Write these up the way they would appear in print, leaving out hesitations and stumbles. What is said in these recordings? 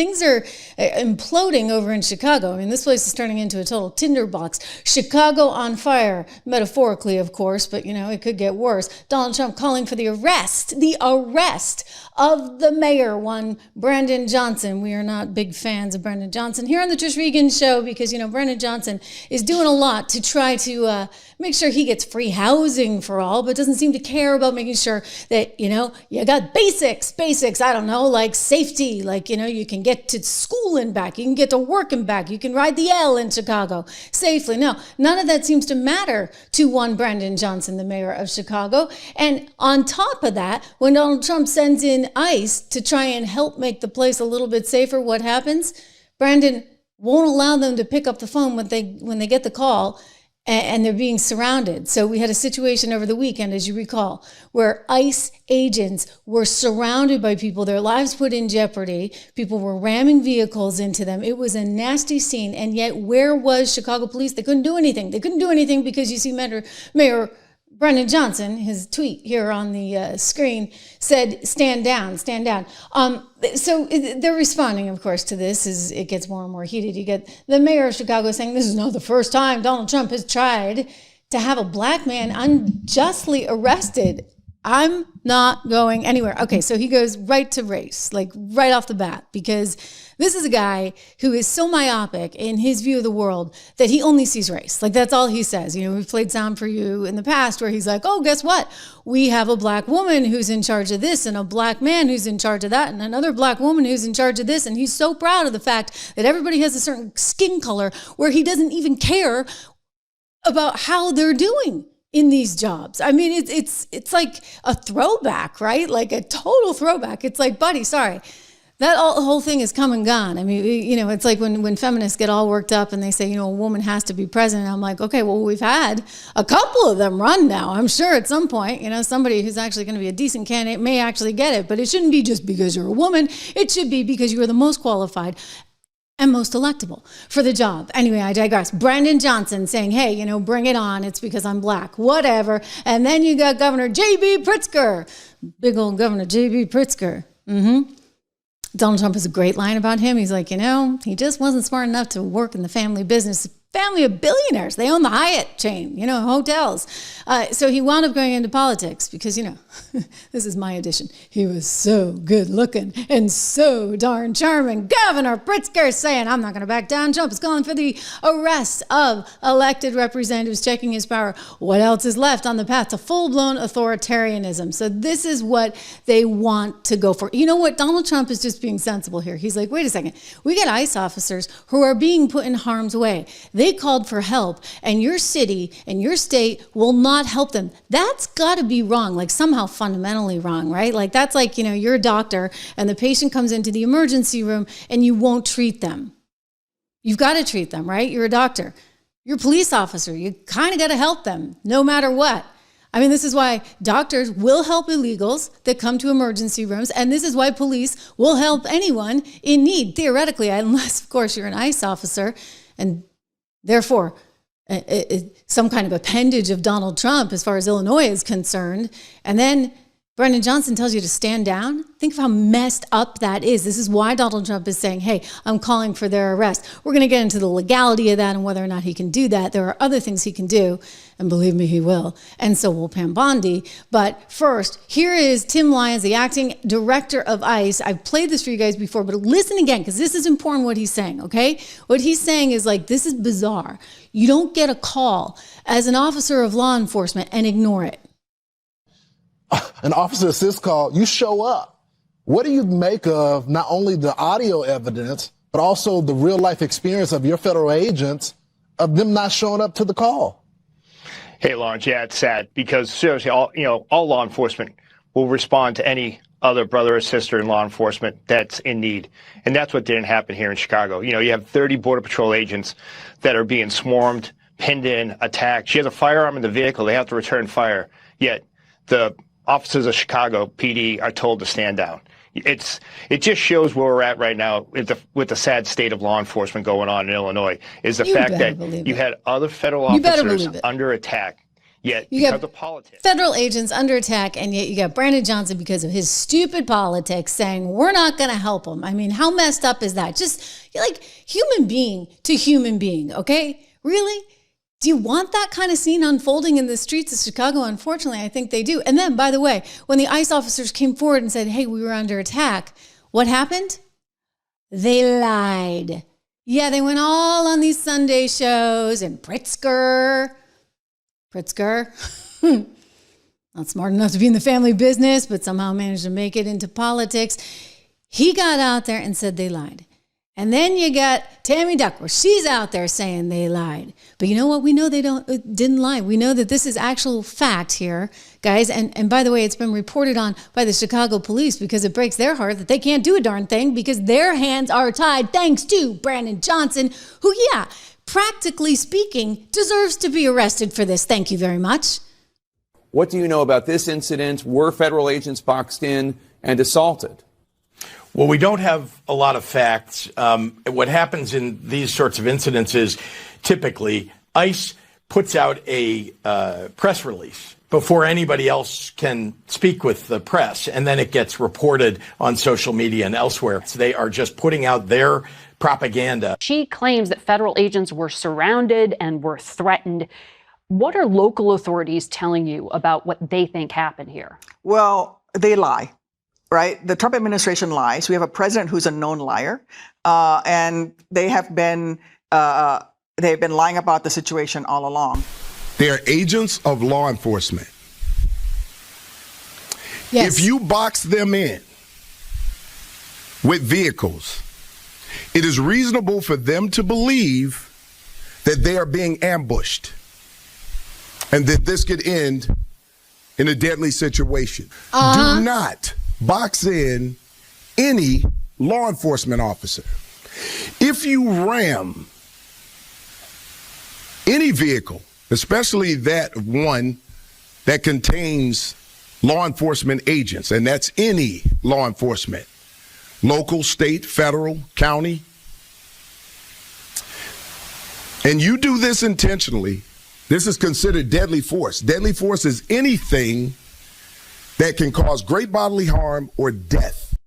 things are imploding over in Chicago. I mean, this place is turning into a total tinderbox. Chicago on fire, metaphorically, of course, but, you know, it could get worse. Donald Trump calling for the arrest of the mayor, one Brandon Johnson. We are not big fans of Brandon Johnson here on the Trish Regan show because, you know, Brandon Johnson is doing a lot to try to make sure he gets free housing for all, but doesn't seem to care about making sure that, you know, you got basics, I don't know, like safety, like, you know, you can get to school and back, you can get to work and back, you can ride the L in Chicago safely. No, none of that seems to matter to one Brandon Johnson, the mayor of Chicago. And on top of that, when Donald Trump sends in ICE to try and help make the place a little bit safer, what happens? Brandon won't allow them to pick up the phone when they get the call, and they're being surrounded. So we had a situation over the weekend, as you recall, where ICE agents were surrounded by people, their lives put in jeopardy. People were ramming vehicles into them. It was a nasty scene. And yet, where was Chicago police? They couldn't do anything. They couldn't do anything because you see Mayor Brandon Johnson, his tweet here on the screen, said, stand down, stand down. So they're responding, of course, to this as it gets more and more heated. You get the mayor of Chicago saying this is not the first time Donald Trump has tried to have a black man unjustly arrested. I'm not going anywhere. Okay, so he goes right to race, like right off the bat, because this is a guy who is so myopic in his view of the world that he only sees race. Like that's all he says. You know, we've played sound for you in the past where he's like, oh, guess what? We have a black woman who's in charge of this and a black man who's in charge of that and another black woman who's in charge of this. And he's so proud of the fact that everybody has a certain skin color where he doesn't even care about how they're doing in these jobs. I mean, it's like a throwback, right? Like a total throwback. It's like, buddy, sorry. That whole thing is come and gone. I mean, you know, it's like when feminists get all worked up and they say, you know, a woman has to be president. I'm like, okay, well, we've had a couple of them run now. I'm sure at some point, you know, somebody who's actually going to be a decent candidate may actually get it, but it shouldn't be just because you're a woman. It should be because you are the most qualified and most electable for the job. Anyway, I digress. Brandon Johnson saying, hey, you know, bring it on. It's because I'm black, whatever. And then you got Governor J.B. Pritzker, big old Governor J.B. Pritzker. Donald Trump has a great line about him. He's like, you know, he just wasn't smart enough to work in the family business. Family of billionaires. They own the Hyatt chain, you know, hotels. So he wound up going into politics because, you know, this is my edition. He was so good looking and so darn charming. Governor Pritzker saying, I'm not going to back down. Trump is calling for the arrest of elected representatives, checking his power. What else is left on the path to full-blown authoritarianism? So this is what they want to go for. You know what? Donald Trump is just being sensible here. He's like, wait a second. We got ICE officers who are being put in harm's way. They called for help, and your city and your state will not help them. That's got to be wrong, like somehow fundamentally wrong, right? Like that's like, you know, you're a doctor and the patient comes into the emergency room and you won't treat them. You've got to treat them, right? You're a doctor. You're a police officer. You kind of got to help them no matter what. I mean, this is why doctors will help illegals that come to emergency rooms, and this is why police will help anyone in need, theoretically, unless, of course, you're an ICE officer and therefore some kind of appendage of Donald Trump as far as Illinois is concerned. And then Brandon Johnson tells you to stand down. Think of how messed up that is. This is why Donald Trump is saying, hey, I'm calling for their arrest. We're going to get into the legality of that and whether or not he can do that. There are other things he can do, and believe me, he will. And so will Pam Bondi. But first, here is Tim Lyons, the acting director of ICE. I've played this for you guys before, but listen again, because this is important what he's saying, okay? What he's saying is like, this is bizarre. You don't get a call as an officer of law enforcement and ignore it. An officer assists call, you show up. What do you make of not only the audio evidence, but also the real life experience of your federal agents of them not showing up to the call? Hey, Lawrence, yeah, it's sad because seriously, all law enforcement will respond to any other brother or sister in law enforcement that's in need. And that's what didn't happen here in Chicago. You know, you have 30 Border Patrol agents that are being swarmed, pinned in, attacked. She has a firearm in the vehicle. They have to return fire. Yet the officers of Chicago PD are told to stand down. It just shows where we're at right now with the sad state of law enforcement going on in Illinois, is the fact that you had other federal officers under attack, Yet, You because got of politics. federal agents under attack, and yet you got Brandon Johnson because of his stupid politics saying, we're not going to help him. I mean, how messed up is that? Just like human being to human being, okay? Really? Do you want that kind of scene unfolding in the streets of Chicago? Unfortunately, I think they do. And then, by the way, when the ICE officers came forward and said, hey, we were under attack, what happened? They lied. Yeah, they went all on these Sunday shows and Pritzker, not smart enough to be in the family business, but somehow managed to make it into politics. He got out there and said they lied. And then you got Tammy Duckworth. She's out there saying they lied. But you know what? We know they didn't lie. We know that this is actual fact here, guys. And by the way, it's been reported on by the Chicago police because it breaks their heart that they can't do a darn thing because their hands are tied thanks to Brandon Johnson, who, yeah, practically speaking, deserves to be arrested for this. Thank you very much. What do you know about this incident? Were federal agents boxed in and assaulted? Well, we don't have a lot of facts. What happens in these sorts of incidents is typically ICE puts out a press release before anybody else can speak with the press, and then it gets reported on social media and elsewhere. So they are just putting out their propaganda. She claims that federal agents were surrounded and were threatened. What are local authorities telling you about what they think happened here? Well, they lie. Right? The Trump administration lies. We have a president who's a known liar, and they have been lying about the situation all along. They are agents of law enforcement. Yes. If you box them in with vehicles, it is reasonable for them to believe that they are being ambushed and that this could end in a deadly situation. Do not box in any law enforcement officer. If you ram any vehicle, especially that one that contains law enforcement agents, and that's any law enforcement, local, state, federal, county, and you do this intentionally, this is considered deadly force. Deadly force is anything that can cause great bodily harm or death.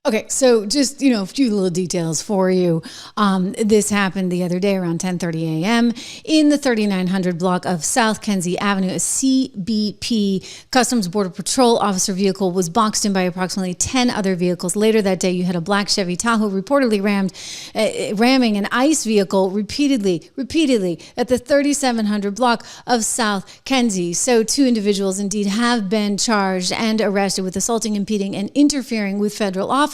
Okay, so just, a few little details for you. This happened the other day around 10:30 a.m. in the 3900 block of South Kenzie Avenue. A CBP, Customs Border Patrol officer vehicle, was boxed in by approximately 10 other vehicles. Later that day, you had a black Chevy Tahoe reportedly ramming an ICE vehicle repeatedly at the 3700 block of South Kenzie. So 2 individuals indeed have been charged and arrested with assaulting, impeding, and interfering with federal officers.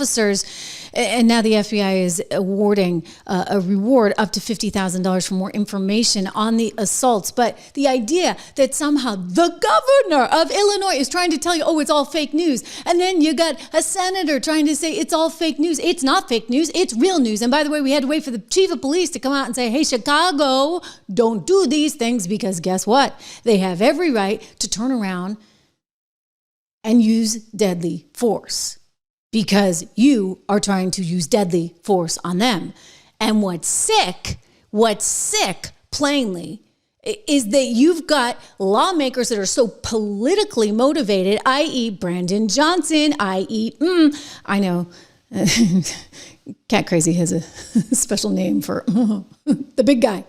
And now the FBI is awarding a reward up to $50,000 for more information on the assaults. But the idea that somehow the governor of Illinois is trying to tell you, oh, it's all fake news. And then you got a senator trying to say it's all fake news. It's not fake news. It's real news. And by the way, we had to wait for the chief of police to come out and say, hey, Chicago, don't do these things, because guess what? They have every right to turn around and use deadly force, because you are trying to use deadly force on them. And what's sick, plainly, is that you've got lawmakers that are so politically motivated, i.e. Brandon Johnson, i.e., I know, Cat Crazy has a special name for the big guy,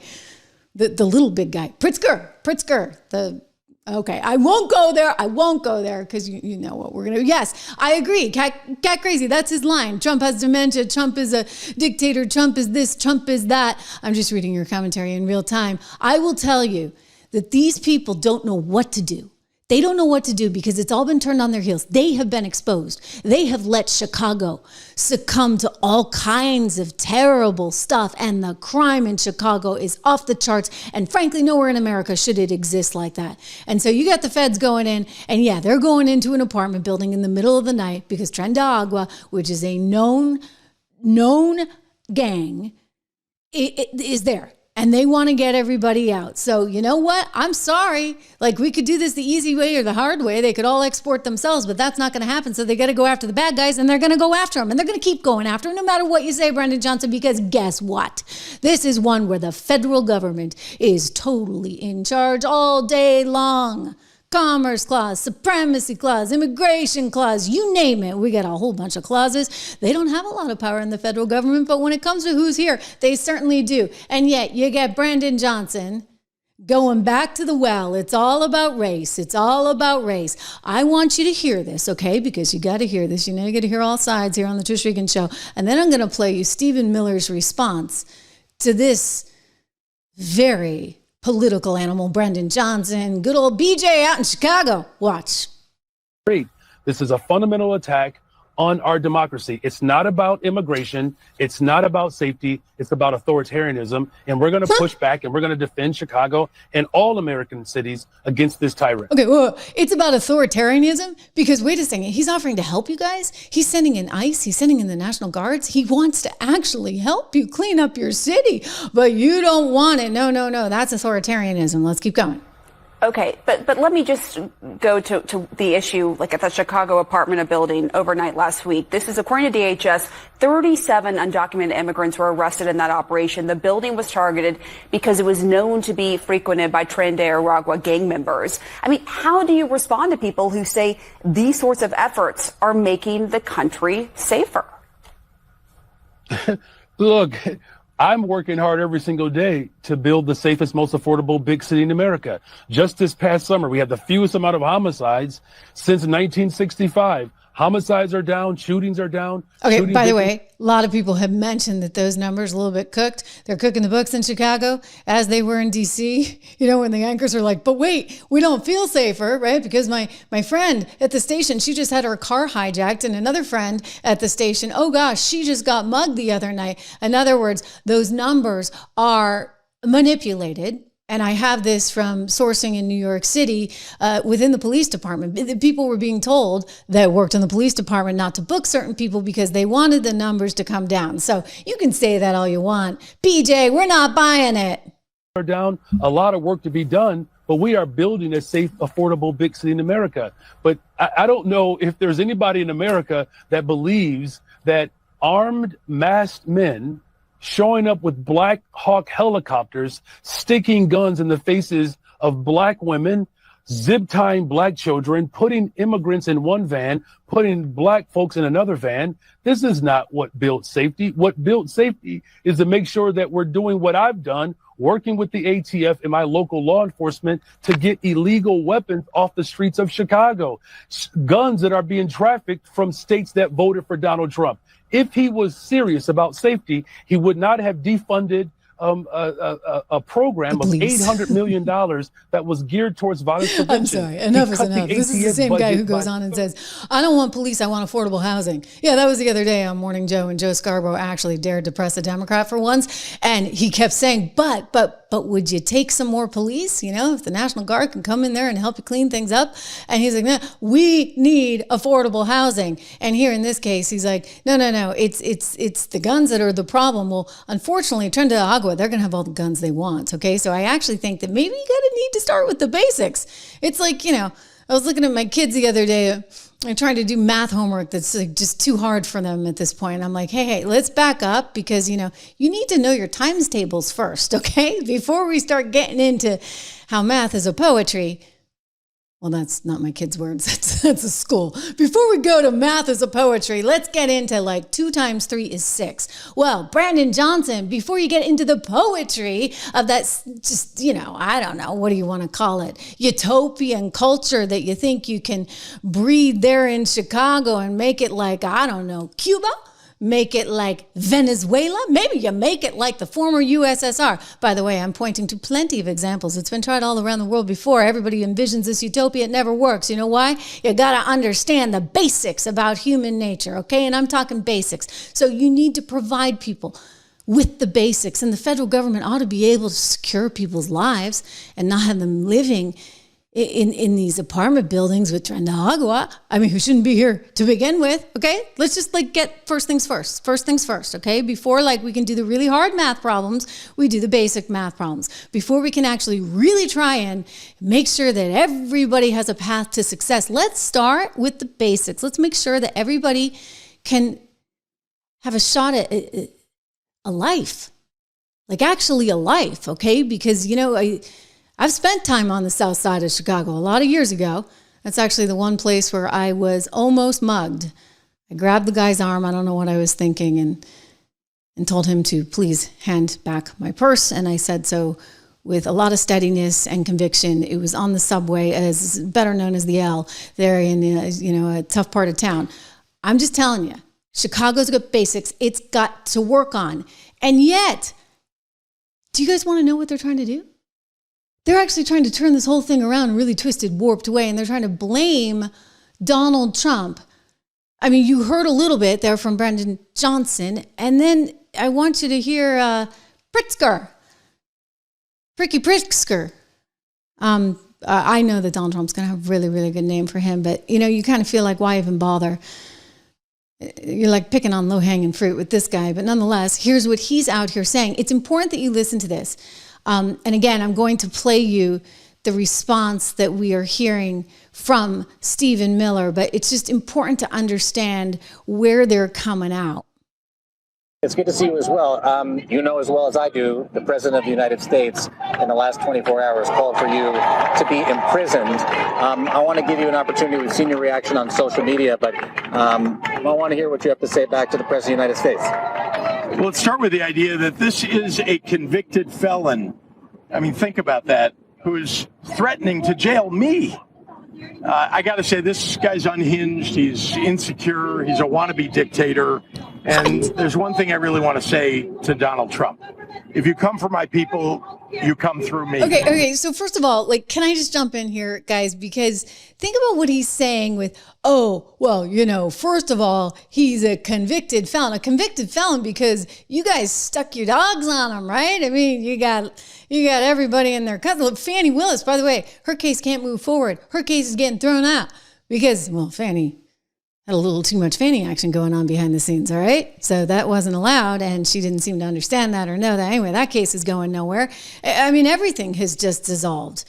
the little big guy, Pritzker, okay, I won't go there because you know what we're going to do. Yes, I agree. Cat Crazy, that's his line. Trump has dementia. Trump is a dictator. Trump is this. Trump is that. I'm just reading your commentary in real time. I will tell you that these people don't know what to do. They don't know what to do because it's all been turned on their heels. They have been exposed. They have let Chicago succumb to all kinds of terrible stuff. And the crime in Chicago is off the charts. And frankly, nowhere in America should it exist like that. And so you got the feds going in. And yeah, they're going into an apartment building in the middle of the night because Tren de Agua, which is a known gang, it is there. and they want to get everybody out. So you know what? I'm sorry. Like, we could do this the easy way or the hard way. They could all export themselves, but that's not going to happen. So they got to go after the bad guys, and they're going to go after them, and they're going to keep going after them no matter what you say, Brendan Johnson, because guess what? This is one where the federal government is totally in charge all day long. Commerce Clause, Supremacy Clause, Immigration Clause, you name it. We got a whole bunch of clauses. They don't have a lot of power in the federal government, but when it comes to who's here, they certainly do. And yet you get Brendan Johnson going back to the well. It's all about race. It's all about race. I want you to hear this, okay? Because you got to hear this. You know, you got to hear all sides here on the Trish Regan Show. And then I'm going to play you Stephen Miller's response to this very political animal, Brendan Johnson, good old BJ out in Chicago. Watch. This is a fundamental attack on our democracy. It's not about immigration. It's not about safety. It's about authoritarianism. And we're going to push back, and we're going to defend Chicago and all American cities against this tyrant. Okay, well, it's about authoritarianism because, wait a second, he's offering to help you guys. He's sending in ICE. He's sending in the National Guards. He wants to actually help you clean up your city, but you don't want it. No, that's authoritarianism. Let's keep going. Okay, but let me just go to the issue, like at the Chicago apartment building overnight last week. This is, according to DHS, 37 undocumented immigrants were arrested in that operation. The building was targeted because it was known to be frequented by Tren de Aragua gang members. I mean, how do you respond to people who say these sorts of efforts are making the country safer? Look, I'm working hard every single day to build the safest, most affordable big city in America. Just this past summer, we had the fewest amount of homicides since 1965. Homicides are down, shootings are down. Okay, by the way, a lot of people have mentioned that those numbers are a little bit cooked. They're cooking the books in Chicago as they were in D.C. You know, when the anchors are like, but wait, we don't feel safer, right? Because my friend at the station, she just had her car hijacked, and another friend at the station, oh gosh, she just got mugged the other night. In other words, those numbers are manipulated. And I have this from sourcing in New York City within the police department. People were being told that worked in the police department not to book certain people because they wanted the numbers to come down. So you can say that all you want. BJ, we're not buying it. Down, a lot of work to be done, but we are building a safe, affordable big city in America. But I don't know if there's anybody in America that believes that armed, masked men showing up with Black Hawk helicopters, sticking guns in the faces of Black women, zip-tying Black children, putting immigrants in one van, putting Black folks in another van. This is not what built safety. What built safety is to make sure that we're doing what I've done, working with the ATF and my local law enforcement to get illegal weapons off the streets of Chicago, guns that are being trafficked from states that voted for Donald Trump. If he was serious about safety, he would not have defunded a program of $800 million that was geared towards violence prevention. I'm sorry, enough is enough. This is the same guy who goes on and says, I don't want police, I want affordable housing. Yeah, that was the other day on Morning Joe, and Joe Scarborough actually dared to press a Democrat for once. And he kept saying, but would you take some more police? You know, if the National Guard can come in there and help you clean things up. And he's like, no, we need affordable housing. And here in this case, he's like, no, it's the guns that are the problem. Well, unfortunately, Tren de Agua, they're going to have all the guns they want. Okay. So I actually think that maybe you need to start with the basics. It's like, you know, I was looking at my kids the other day. I'm trying to do math homework that's like just too hard for them at this point. I'm like, hey, let's back up because, you know, you need to know your times tables first, okay? Before we start getting into how math is a poetry. Well, that's not my kids' words. That's a school. Before we go to math as a poetry, let's get into like 2 times 3 is 6. Well, Brandon Johnson, before you get into the poetry of that, just, you know, I don't know, what do you want to call it? Utopian culture that you think you can breed there in Chicago and make it like, I don't know, Cuba? Make it like Venezuela? Maybe you make it like the former USSR. By the way, I'm pointing to plenty of examples. It's been tried all around the world before. Everybody envisions this utopia. It never works. You know why? You got to understand the basics about human nature, okay? And I'm talking basics. So you need to provide people with the basics. And the federal government ought to be able to secure people's lives and not have them living in these apartment buildings with Trendagua. I mean, who shouldn't be here to begin with? Okay, let's just get first things first. First things first. Okay, before we can do the really hard math problems, we do the basic math problems. Before we can actually really try and make sure that everybody has a path to success, let's start with the basics. Let's make sure that everybody can have a shot at a life, actually a life. Okay, because I've spent time on the south side of Chicago a lot of years ago. That's actually the one place where I was almost mugged. I grabbed the guy's arm, I don't know what I was thinking, and told him to please hand back my purse. And I said so with a lot of steadiness and conviction. It was on the subway, as better known as the L, there in a tough part of town. I'm just telling you, Chicago's got basics it's got to work on. And yet, do you guys want to know what they're trying to do? They're actually trying to turn this whole thing around in a really twisted, warped way, and they're trying to blame Donald Trump. I mean, you heard a little bit there from Brendan Johnson, and then I want you to hear Pritzker. Pritzker. I know that Donald Trump's going to have a really, really good name for him, but, you kind of feel like, why even bother? You're picking on low-hanging fruit with this guy, but nonetheless, here's what he's out here saying. It's important that you listen to this. And again, I'm going to play you the response that we are hearing from Stephen Miller, but it's just important to understand where they're coming out. It's good to see you as well. You know as well as I do, the President of the United States in the last 24 hours called for you to be imprisoned. I want to give you an opportunity. We've seen your reaction on social media, but I want to hear what you have to say back to the President of the United States. Well, let's start with the idea that this is a convicted felon. I mean, think about that, who's threatening to jail me. I got to say, this guy's unhinged. He's insecure. He's a wannabe dictator. And there's one thing I really want to say to Donald Trump. If you come for my people, you come through me. Okay. So first of all, can I just jump in here, guys? Because think about what he's saying with, first of all, he's a convicted felon. A convicted felon because you guys stuck your dogs on him, right? I mean, you got everybody in their cuts. Look, Fannie Willis, by the way, her case can't move forward. Her case is getting thrown out because, Fannie had a little too much Fannie action going on behind the scenes, all right? So that wasn't allowed, and she didn't seem to understand that or know that. Anyway, that case is going nowhere. I mean, everything has just dissolved.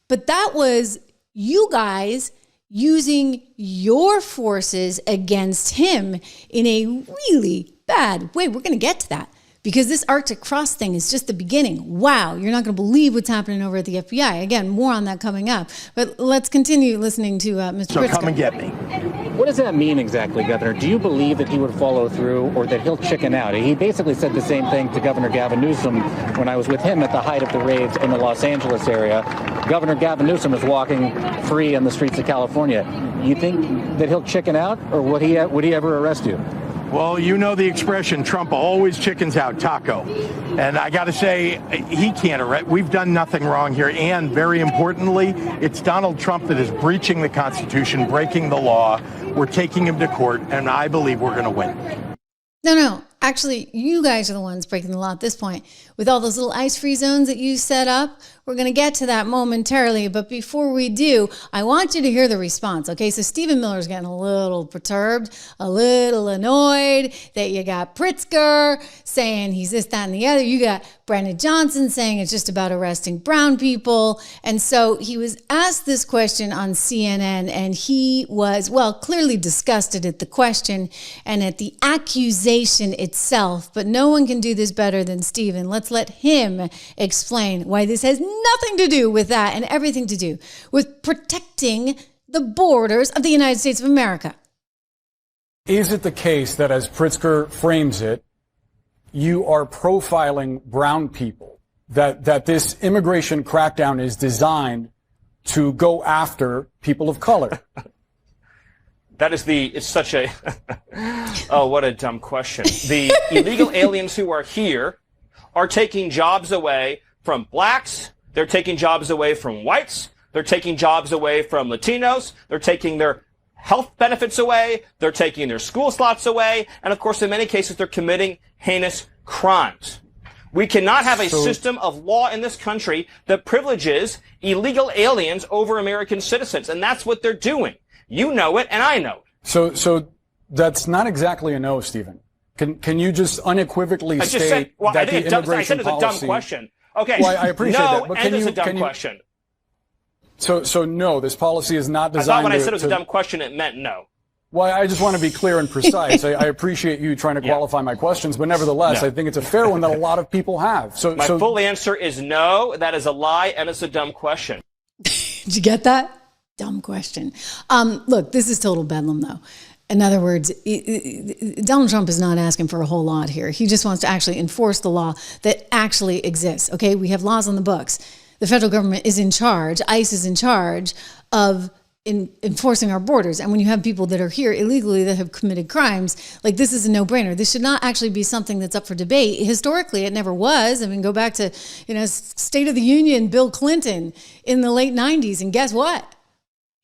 But that was you guys using your forces against him in a really bad way. We're going to get to that. Because this Arctic Cross thing is just the beginning. Wow, you're not going to believe what's happening over at the FBI. Again, more on that coming up. But let's continue listening to Mr. Pritzker. So come and get me. What does that mean exactly, Governor? Do you believe that he would follow through or that he'll chicken out? He basically said the same thing to Governor Gavin Newsom when I was with him at the height of the raids in the Los Angeles area. Governor Gavin Newsom was walking free on the streets of California. You think that he'll chicken out, or would he ever arrest you? Well, you know the expression, Trump always chickens out, taco. And I got to say, he can't arrest. We've done nothing wrong here. And very importantly, it's Donald Trump that is breaching the Constitution, breaking the law. We're taking him to court, and I believe we're going to win. No. Actually, you guys are the ones breaking the law at this point. With all those little ice-free zones that you set up, we're going to get to that momentarily. But before we do, I want you to hear the response. Okay, so Stephen Miller's getting a little perturbed, a little annoyed that you got Pritzker saying he's this, that, and the other. You got Brendan Johnson saying it's just about arresting brown people. And so he was asked this question on CNN, and he was, clearly disgusted at the question and at the accusation itself. But no one can do this better than Stephen. Let's let him explain why this has nothing to do with that and everything to do with protecting the borders of the United States of America. Is it the case that, as Pritzker frames it, you are profiling brown people, that this immigration crackdown is designed to go after people of color? It's such a, oh, what a dumb question. The illegal aliens who are here are taking jobs away from blacks. They're taking jobs away from whites. They're taking jobs away from Latinos. They're taking their health benefits away. They're taking their school slots away. And of course, in many cases, they're committing heinous crimes. We cannot have a system of law in this country that privileges illegal aliens over American citizens. And that's what they're doing. You know it, and I know it. So that's not exactly a no, Stephen. Can you just unequivocally state that the immigration policy... I said it's a dumb question. Okay. Well, I appreciate that. But and it's a dumb question. So no, this policy is not designed to... I thought when I said it was a dumb question, it meant no. Well, I just want to be clear and precise. I appreciate you trying to qualify my questions, but nevertheless, I think it's a fair one that a lot of people have. My full answer is no. That is a lie, and it's a dumb question. Did you get that? Dumb question. Look, this is total bedlam, though. In other words, Donald Trump is not asking for a whole lot here. He just wants to actually enforce the law that actually exists. Okay, we have laws on the books. The federal government is in charge. ICE is in charge of enforcing our borders. And when you have people that are here illegally that have committed crimes, like, this is a no-brainer. This should not actually be something that's up for debate. Historically, it never was. I mean, go back to, State of the Union, Bill Clinton in the late 90s. And guess what?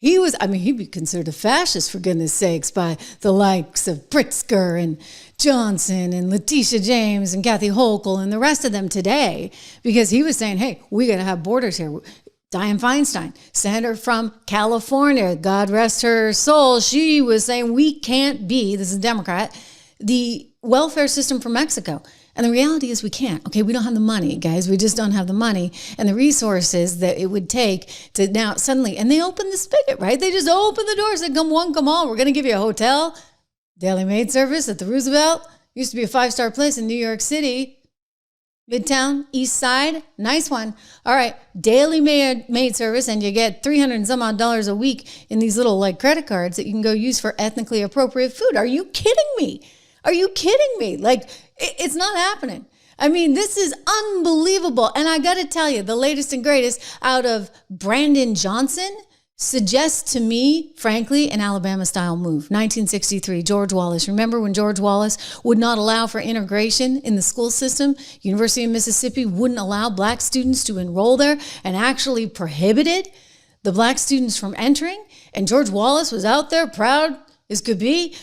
He'd be considered a fascist, for goodness sakes, by the likes of Pritzker and Johnson and Letitia James and Kathy Hochul and the rest of them today, because he was saying, hey, we got to have borders here. Dianne Feinstein, senator from California, God rest her soul, she was saying we can't be, this is a Democrat, the welfare system for Mexico. And the reality is we can't. Okay, we don't have the money, guys. We just don't have the money and the resources that it would take to now suddenly, and they opened the spigot, right? They just opened the doors, said, come one, come all. We're going to give you a hotel, daily maid service at the Roosevelt. Used to be a 5-star place in New York City. Midtown, East Side, nice one. All right, daily maid service, and you get $300 and some odd a week in these little credit cards that you can go use for ethnically appropriate food. Are you kidding me? Are you kidding me? It's not happening. I mean, this is unbelievable. And I got to tell you, the latest and greatest out of Brandon Johnson suggests to me, frankly, an Alabama-style move. 1963, George Wallace. Remember when George Wallace would not allow for integration in the school system? University of Mississippi wouldn't allow black students to enroll there and actually prohibited the black students from entering. And George Wallace was out there, proud as could be,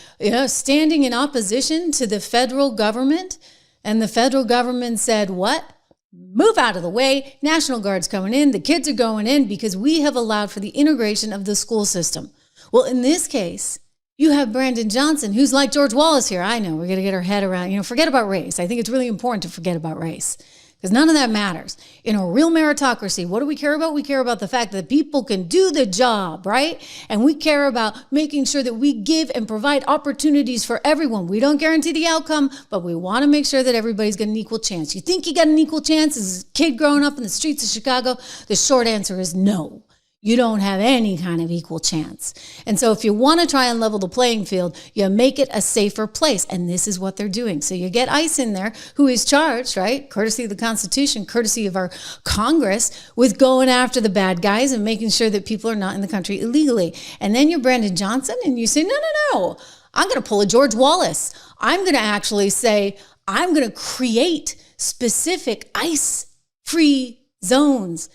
standing in opposition to the federal government. And the federal government said, what? Move out of the way. National Guard's coming in. The kids are going in because we have allowed for the integration of the school system. Well, in this case, you have Brandon Johnson, who's like George Wallace here. I know, we're going to get our head around, forget about race. I think it's really important to forget about race because none of that matters. In a real meritocracy, what do we care about? We care about the fact that people can do the job, right? And we care about making sure that we give and provide opportunities for everyone. We don't guarantee the outcome, but we want to make sure that everybody's got an equal chance. You think you got an equal chance as a kid growing up in the streets of Chicago? The short answer is no. You don't have any kind of equal chance. And so if you want to try and level the playing field, you make it a safer place. And this is what they're doing. So you get ICE in there, who is charged, right, courtesy of the Constitution, courtesy of our Congress, with going after the bad guys and making sure that people are not in the country illegally. And then you're Brandon Johnson and you say, no. I'm going to pull a George Wallace. I'm going to actually say, I'm going to create specific ICE-free zones,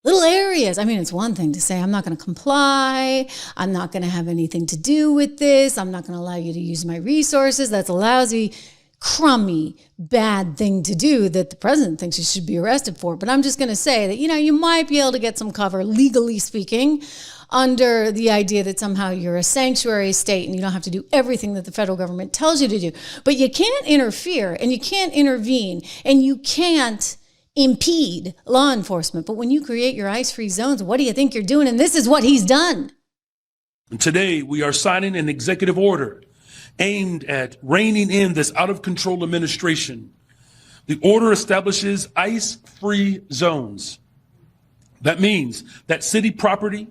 little areas. I mean, it's one thing to say, I'm not going to comply. I'm not going to have anything to do with this. I'm not going to allow you to use my resources. That's a lousy, crummy, bad thing to do that the president thinks you should be arrested for. But I'm just going to say that, you might be able to get some cover, legally speaking, under the idea that somehow you're a sanctuary state and you don't have to do everything that the federal government tells you to do. But you can't interfere and you can't intervene and you can't impede law enforcement. But when you create your ICE-free zones, what do you think you're doing? And this is what he's done. Today, we are signing an executive order aimed at reining in this out-of-control administration. The order establishes ICE-free zones. That means that city property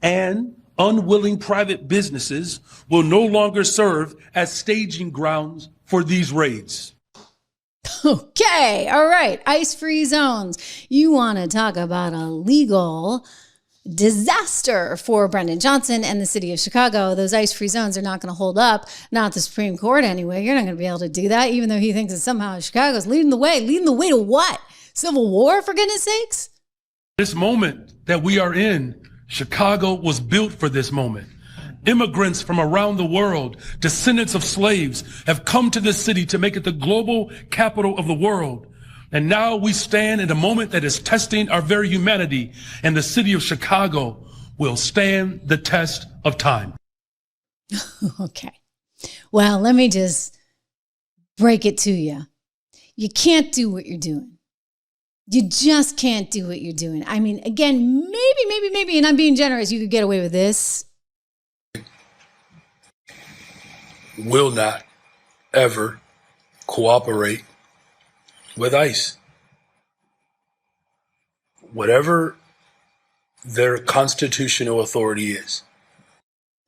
and unwilling private businesses will no longer serve as staging grounds for these raids. Okay, all right, ICE-free zones. You want to talk about a legal disaster for Brandon Johnson and the city of Chicago. Those ICE-free zones are not going to hold up, not the Supreme Court anyway. You're not going to be able to do that, even though he thinks that somehow Chicago's leading the way. Leading the way to what? Civil war, for goodness sakes? This moment that we are in, Chicago was built for this moment. Immigrants from around the world, descendants of slaves, have come to this city to make it the global capital of the world. And now we stand in a moment that is testing our very humanity, and the city of Chicago will stand the test of time. Okay. Well, let me just break it to you. You can't do what you're doing. You just can't do what you're doing. I mean, again, maybe, and I'm being generous, you could get away with this. Will not ever cooperate with ICE. Whatever their constitutional authority is.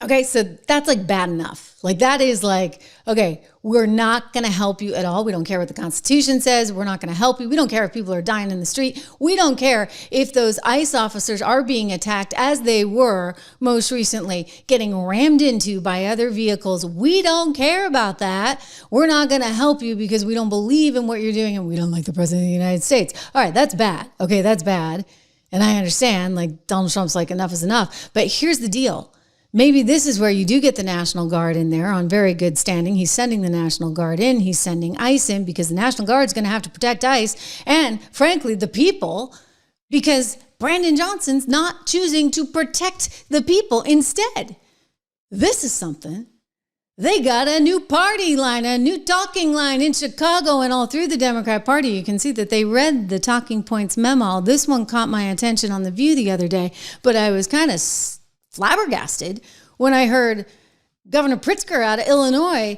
Okay, so that's like bad enough. Like that is like, okay, we're not going to help you at all. We don't care what the Constitution says. We're not going to help you. We don't care if people are dying in the street. We don't care if those ICE officers are being attacked as they were most recently, getting rammed into by other vehicles. We don't care about that. We're not going to help you because we don't believe in what you're doing and we don't like the President of the United States. All right, that's bad. Okay, that's bad. And I understand, like Donald Trump's like, enough is enough. But here's the deal. Maybe this is where you do get the National Guard in there on very good standing. He's sending the National Guard in. He's sending ICE in because the National Guard is going to have to protect ICE and, frankly, the people, because Brandon Johnson's not choosing to protect the people instead. This is something. They got a new party line, a new talking line in Chicago and all through the Democrat Party. You can see that they read the talking points memo. This one caught my attention on The View the other day, but I was kind of flabbergasted when I heard Governor Pritzker out of Illinois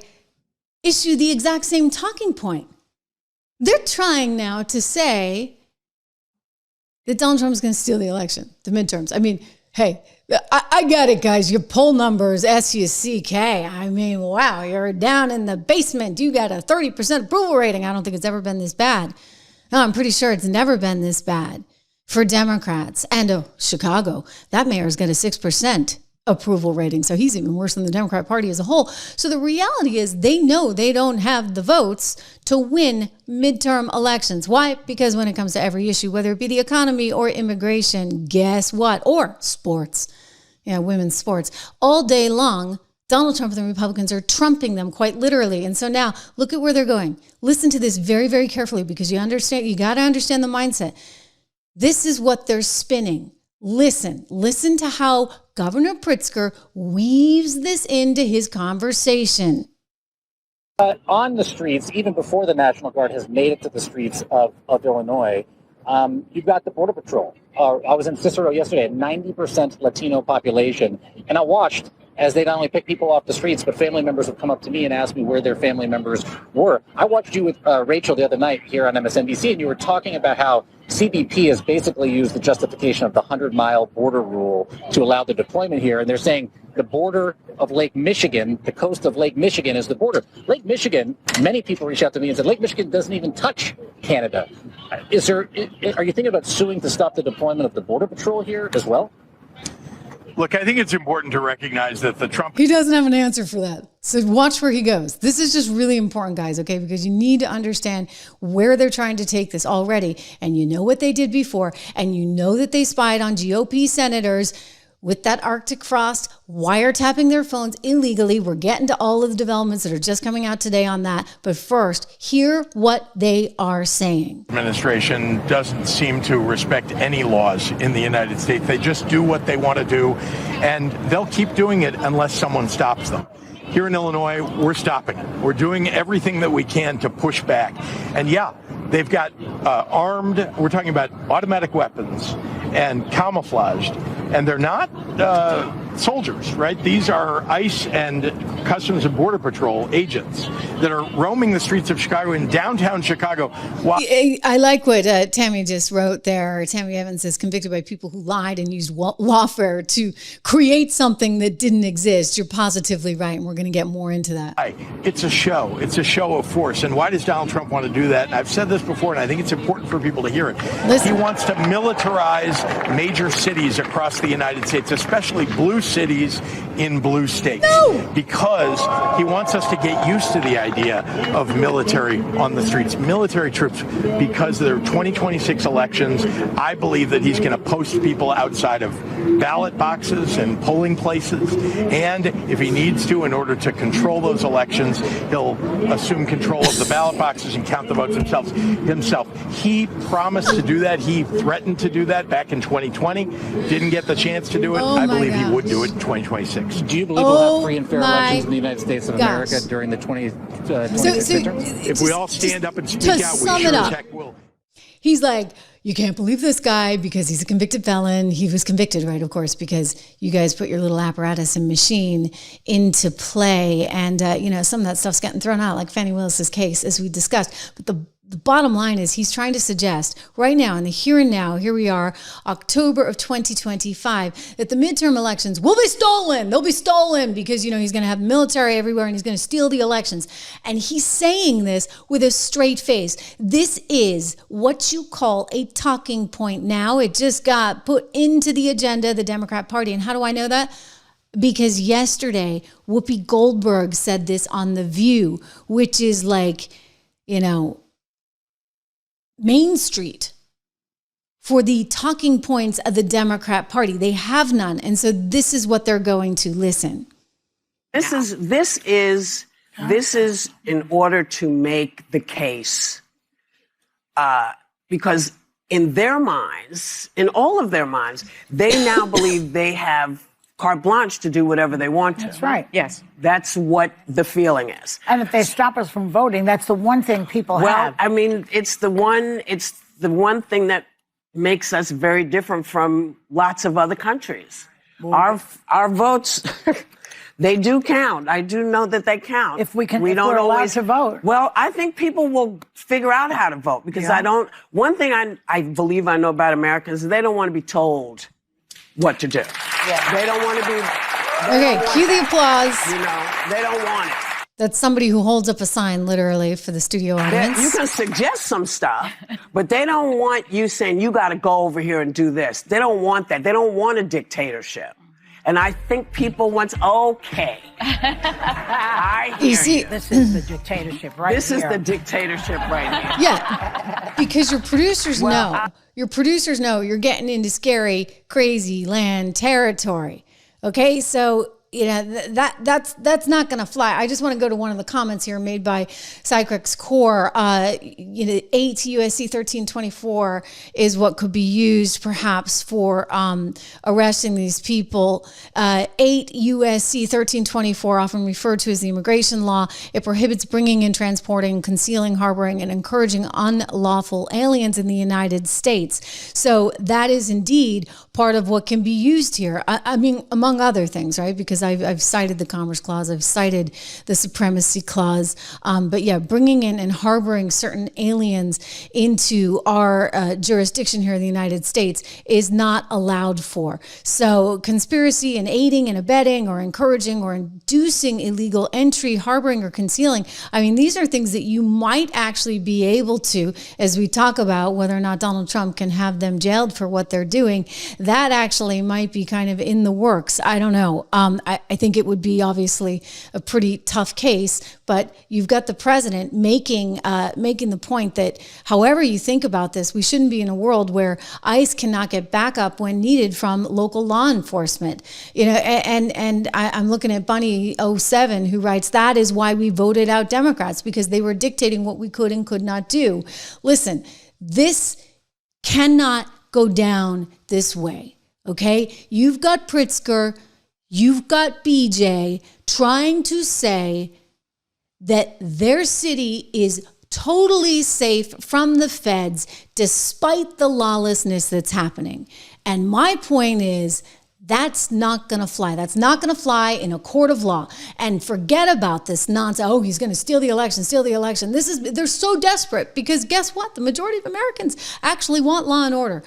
issue the exact same talking point. They're trying now to say that Donald Trump is going to steal the election, the midterms. I mean, hey, I got it, guys. Your poll numbers, SUCK. I mean, wow, you're down in the basement. You got a 30% approval rating. I don't think it's ever been this bad. No, I'm pretty sure it's never been this bad for Democrats. And Chicago, that mayor's got a 6% approval rating. So he's even worse than the Democrat Party as a whole. So the reality is they know they don't have the votes to win midterm elections. Why? Because when it comes to every issue, whether it be the economy or immigration, guess what? Or sports. Yeah, women's sports. All day long, Donald Trump and the Republicans are trumping them quite literally. And so now look at where they're going. Listen to this very, very carefully because you got to understand the mindset. This is what they're spinning. Listen to how Governor Pritzker weaves this into his conversation. On the streets, even before the National Guard has made it to the streets of Illinois, you've got the Border Patrol. I was in Cicero yesterday, a 90% Latino population, and I watched as they not only pick people off the streets, but family members would come up to me and ask me where their family members were. I watched you with Rachel the other night here on MSNBC, and you were talking about how CBP has basically used the justification of the 100-mile border rule to allow the deployment here. And they're saying the border of Lake Michigan, the coast of Lake Michigan is the border. Lake Michigan, many people reached out to me and said, Lake Michigan doesn't even touch Canada. Are you thinking about suing to stop the deployment of the Border Patrol here as well? Look, I think it's important to recognize that the Trump... He doesn't have an answer for that. So watch where he goes. This is just really important, guys, okay? Because you need to understand where they're trying to take this already. And you know what they did before. And you know that they spied on GOP senators with that Arctic frost, wiretapping their phones illegally. We're getting to all of the developments that are just coming out today on that. But first, hear what they are saying. Administration doesn't seem to respect any laws in the United States. They just do what they want to do, and they'll keep doing it unless someone stops them. Here in Illinois, we're stopping it. We're doing everything that we can to push back. And yeah, they've got armed, we're talking about automatic weapons and camouflaged, and they're not soldiers, right? These are ICE and Customs and Border Patrol agents that are roaming the streets of Chicago, in downtown Chicago. I like what Tammy just wrote there. Tammy Evans is convicted by people who lied and used lawfare to create something that didn't exist. You're positively right, and we're going to get more into that. It's a show. It's a show of force. And why does Donald Trump want to do that? And I've said this before, and I think it's important for people to hear it. Listen. He wants to militarize major cities across the United States, especially blue cities in blue states, because he wants us to get used to the idea of military on the streets, military troops, because there are 2026 elections. I believe that he's going to post people outside of ballot boxes and polling places, and if he needs to, in order to control those elections, he'll assume control of the ballot boxes and count the votes himself. He promised to do that. He threatened to do that back in 2020. Didn't get the chance to do it. I believe he would do it in 2026. Do you believe we'll have free and fair elections in the United States of America during the 2026 midterms? If we all stand up and speak out, we sure as heck will. He's like, you can't believe this guy because he's a convicted felon. He was convicted, right, of course, because you guys put your little apparatus and machine into play. And, some of that stuff's getting thrown out, like Fannie Willis's case, as we discussed. But the bottom line is he's trying to suggest right now, in the here and now, here we are, October of 2025, that the midterm elections will be stolen. They'll be stolen because, he's going to have military everywhere and he's going to steal the elections. And he's saying this with a straight face. This is what you call a talking point now. It just got put into the agenda of the Democrat Party. And how do I know that? Because yesterday, Whoopi Goldberg said this on The View, which is like, Main Street for the talking points of the Democrat Party. They have none. And so this is what they're going to listen. This is in order to make the case, because in their minds, in all of their minds, they now believe they have carte blanche to do whatever they want to. That's right. Yes. That's what the feeling is. And if they stop us from voting, that's the one thing people have. Well, I mean, it's the one thing that makes us very different from lots of other countries. Well, our votes, they do count. I do know that they count. If we're allowed to vote. Well, I think people will figure out how to vote because one thing I believe I know about Americans is they don't want to be told what to do. Yeah. They don't want to be. Okay, cue the applause. They don't want it. That's somebody who holds up a sign, literally, for the studio audience. You can suggest some stuff, but they don't want you saying, you got to go over here and do this. They don't want that. They don't want a dictatorship. And I think people want, okay. I hear you. This is the dictatorship right here. This is the dictatorship right here. Yeah, because your producers know. Your producers know you're getting into scary, crazy land territory. Okay, so that's not going to fly. I just want to go to one of the comments here made by Cycrex Core. 8 USC 1324 is what could be used perhaps for arresting these people. 8 USC 1324, often referred to as the immigration law, it prohibits bringing in, transporting, concealing, harboring, and encouraging unlawful aliens in the United States. So that is indeed part of what can be used here. I mean, among other things, right? Because I've cited the Commerce Clause, I've cited the Supremacy Clause, but yeah, bringing in and harboring certain aliens into our jurisdiction here in the United States is not allowed for. So conspiracy and aiding and abetting or encouraging or inducing illegal entry, harboring or concealing, I mean, these are things that you might actually be able to, as we talk about whether or not Donald Trump can have them jailed for what they're doing, that actually might be kind of in the works. I don't know. I think it would be obviously a pretty tough case, but you've got the president making the point that however you think about this, we shouldn't be in a world where ICE cannot get backup when needed from local law enforcement. And I'm looking at Bunny 07 who writes, that is why we voted out Democrats, because they were dictating what we could and could not do. Listen, this cannot go down this way. Okay? You've got Pritzker, you've got BJ trying to say that their city is totally safe from the feds despite the lawlessness that's happening. And my point is, that's not going to fly. That's not going to fly in a court of law. And forget about this nonsense. Oh, he's going to steal the election. They're so desperate because guess what? The majority of Americans actually want law and order.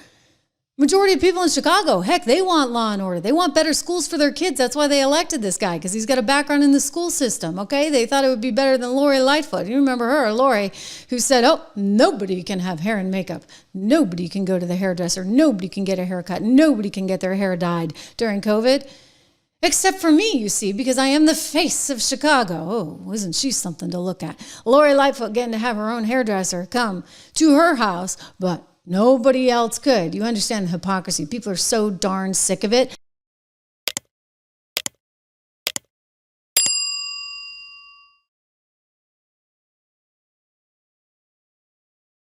Majority of people in Chicago, heck, they want law and order. They want better schools for their kids. That's why they elected this guy, because he's got a background in the school system, okay? They thought it would be better than Lori Lightfoot. You remember her, Lori, who said, oh, nobody can have hair and makeup. Nobody can go to the hairdresser. Nobody can get a haircut. Nobody can get their hair dyed during COVID. Except for me, you see, because I am the face of Chicago. Oh, isn't she something to look at? Lori Lightfoot getting to have her own hairdresser come to her house, but nobody else could. You understand the hypocrisy. People are so darn sick of it.